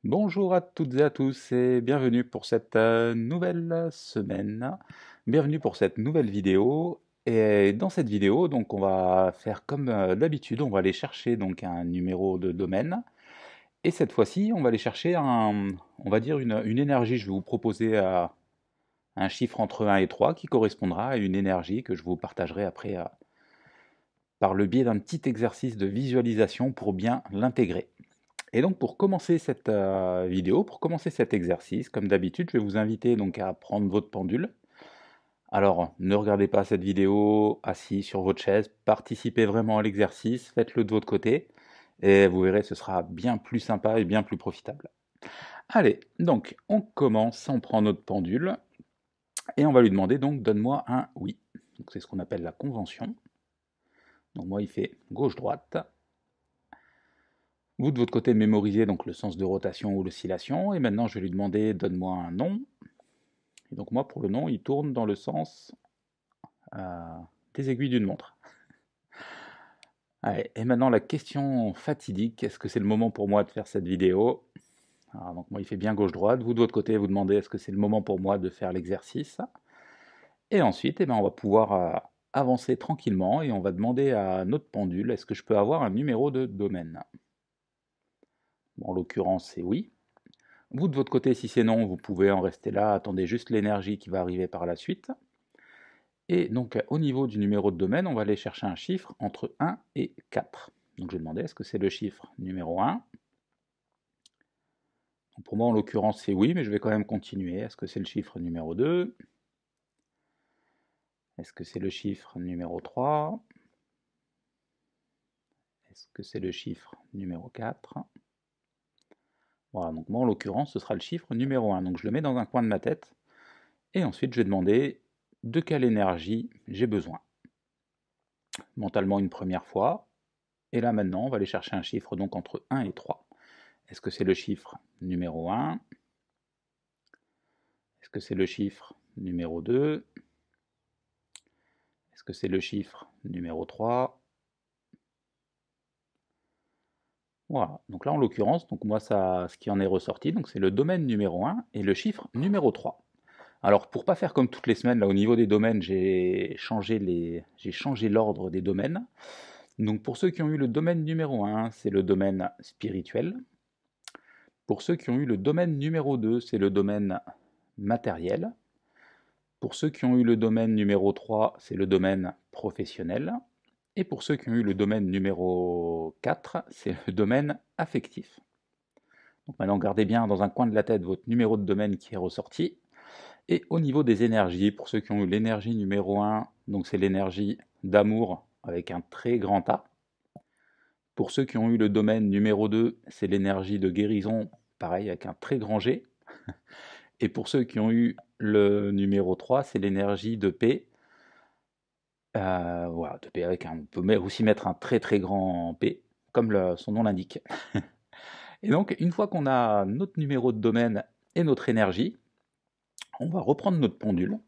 Bonjour à toutes et à tous et bienvenue pour cette nouvelle semaine. Bienvenue pour cette nouvelle vidéo. Et dans cette vidéo, donc on va faire comme d'habitude, on va aller chercher donc un numéro de domaine. Et cette fois-ci, on va aller chercher on va dire une énergie. Je vais vous proposer un chiffre entre 1 et 3 qui correspondra à une énergie que je vous partagerai après par le biais d'un petit exercice de visualisation pour bien l'intégrer. Et donc pour commencer cette vidéo, pour commencer cet exercice, comme d'habitude, je vais vous inviter donc à prendre votre pendule. Alors ne regardez pas cette vidéo assis sur votre chaise, participez vraiment à l'exercice, faites-le de votre côté, et vous verrez, ce sera bien plus sympa et bien plus profitable. Allez, donc on commence, on prend notre pendule, et on va lui demander donc donne-moi un oui. Donc c'est ce qu'on appelle la convention. Donc moi il fait gauche-droite. Vous de votre côté mémorisez donc le sens de rotation ou l'oscillation, et maintenant je vais lui demander donne-moi un nom. Et donc moi, pour le nom, il tourne dans le sens euh, des aiguilles d'une montre. Allez, et maintenant la question fatidique, est-ce que c'est le moment pour moi de faire cette vidéo? Alors, donc moi, il fait bien gauche-droite. Vous de votre côté, vous demandez est-ce que c'est le moment pour moi de faire l'exercice? Et ensuite, eh ben, on va pouvoir avancer tranquillement et on va demander à notre pendule, est-ce que je peux avoir un numéro de domaine? Bon, en l'occurrence, c'est oui. Vous de votre côté, si c'est non, vous pouvez en rester là, attendez juste l'énergie qui va arriver par la suite. Et donc, au niveau du numéro de domaine, on va aller chercher un chiffre entre 1 et 4. Donc, je vais demander, est-ce que c'est le chiffre numéro 1? Donc, pour moi, en l'occurrence, c'est oui, mais je vais quand même continuer. Est-ce que c'est le chiffre numéro 2? Est-ce que c'est le chiffre numéro 3? Est-ce que c'est le chiffre numéro 4? Voilà, donc moi, en l'occurrence, ce sera le chiffre numéro 1. Donc, je le mets dans un coin de ma tête. Et ensuite, je vais demander de quelle énergie j'ai besoin. Mentalement, une première fois. Et là, maintenant, on va aller chercher un chiffre donc entre 1 et 3. Est-ce que c'est le chiffre numéro 1? Est-ce que c'est le chiffre numéro 2? Est-ce que c'est le chiffre numéro 3? Voilà, donc là en l'occurrence, donc moi ça, ce qui en est ressorti, donc c'est le domaine numéro 1 et le chiffre numéro 3. Alors pour pas faire comme toutes les semaines, là au niveau des domaines, j'ai changé l'ordre des domaines. Donc pour ceux qui ont eu le domaine numéro 1, c'est le domaine spirituel. Pour ceux qui ont eu le domaine numéro 2, c'est le domaine matériel. Pour ceux qui ont eu le domaine numéro 3, c'est le domaine professionnel. Et pour ceux qui ont eu le domaine numéro 4, c'est le domaine affectif. Donc maintenant, gardez bien dans un coin de la tête votre numéro de domaine qui est ressorti. Et au niveau des énergies, pour ceux qui ont eu l'énergie numéro 1, donc c'est l'énergie d'amour avec un très grand A. Pour ceux qui ont eu le domaine numéro 2, c'est l'énergie de guérison, pareil, avec un très grand G. Et pour ceux qui ont eu le numéro 3, c'est l'énergie de paix. Voilà, de paix avec un, on peut aussi mettre un très très grand P, comme son nom l'indique. Et donc, une fois qu'on a notre numéro de domaine et notre énergie, on va reprendre notre pendule.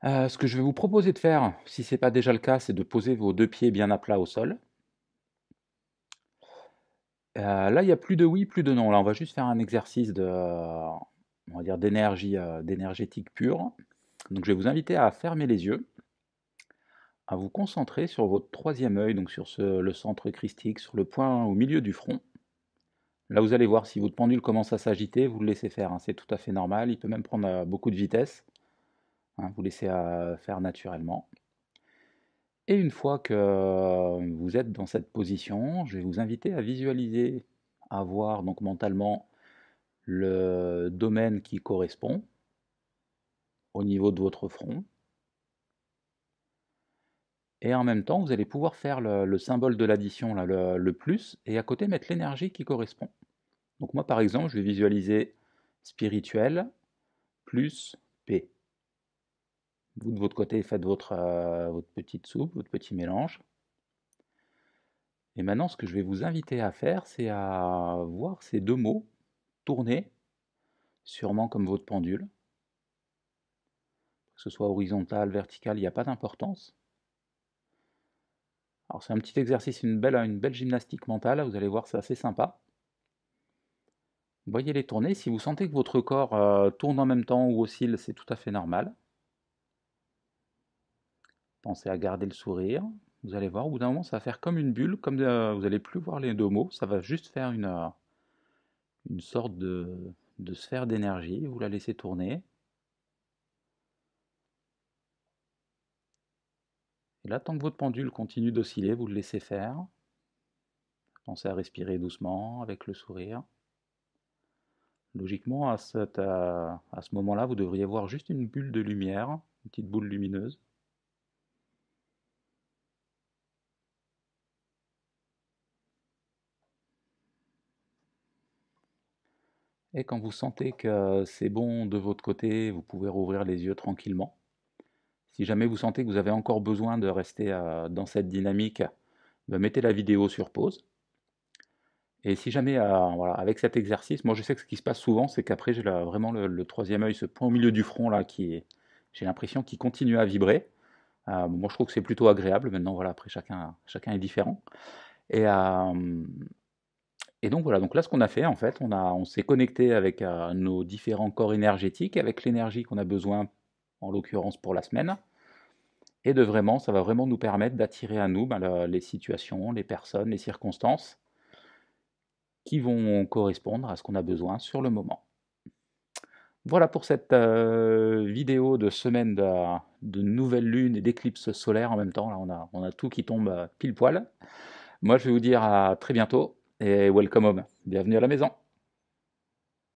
Ce que je vais vous proposer de faire, si ce n'est pas déjà le cas, c'est de poser vos deux pieds bien à plat au sol. Là, il n'y a plus de oui, plus de non. Là, on va juste faire un exercice de, on va dire d'énergie, d'énergétique pure. Donc, je vais vous inviter à fermer les yeux, à vous concentrer sur votre troisième œil, donc sur le centre christique, sur le point au milieu du front. Là, vous allez voir, si votre pendule commence à s'agiter, vous le laissez faire, hein, c'est tout à fait normal. Il peut même prendre beaucoup de vitesse, hein, vous laissez faire naturellement. Et une fois que vous êtes dans cette position, je vais vous inviter à visualiser, à voir donc mentalement le domaine qui correspond au niveau de votre front. Et en même temps, vous allez pouvoir faire le symbole de l'addition, là, le plus, et à côté mettre l'énergie qui correspond. Donc moi, par exemple, je vais visualiser spirituel plus P. Vous, de votre côté, faites votre petite soupe, votre petit mélange. Et maintenant, ce que je vais vous inviter à faire, c'est à voir ces deux mots tourner, sûrement comme votre pendule. Que ce soit horizontal, vertical, il n'y a pas d'importance. Alors c'est un petit exercice, une belle gymnastique mentale, vous allez voir, c'est assez sympa. Voyez les tourner, si vous sentez que votre corps tourne en même temps ou oscille, c'est tout à fait normal. Pensez à garder le sourire. Vous allez voir, au bout d'un moment, ça va faire comme une bulle, comme vous n'allez plus voir les deux mots, ça va juste faire une sorte de sphère d'énergie. Vous la laissez tourner. Et là, tant que votre pendule continue d'osciller, vous le laissez faire. Pensez à respirer doucement avec le sourire. Logiquement, à ce moment-là, vous devriez voir juste une bulle de lumière, une petite boule lumineuse. Et quand vous sentez que c'est bon de votre côté, vous pouvez rouvrir les yeux tranquillement. Si jamais vous sentez que vous avez encore besoin de rester dans cette dynamique, ben, mettez la vidéo sur pause. Et si jamais, voilà, avec cet exercice, moi je sais que ce qui se passe souvent, c'est qu'après j'ai vraiment le troisième œil, ce point au milieu du front là, j'ai l'impression qu'il continue à vibrer. Moi je trouve que c'est plutôt agréable. Maintenant, voilà, après chacun est différent. Et, et donc voilà, donc là ce qu'on a fait en fait, on s'est connecté avec nos différents corps énergétiques, avec l'énergie qu'on a besoin, en l'occurrence pour la semaine, et ça va vraiment nous permettre d'attirer à nous ben, les situations, les personnes, les circonstances qui vont correspondre à ce qu'on a besoin sur le moment. Voilà pour cette vidéo de semaine de nouvelle lune et d'éclipse solaire en même temps. Là, on a tout qui tombe pile poil. Moi, je vais vous dire à très bientôt et welcome home. Bienvenue à la maison.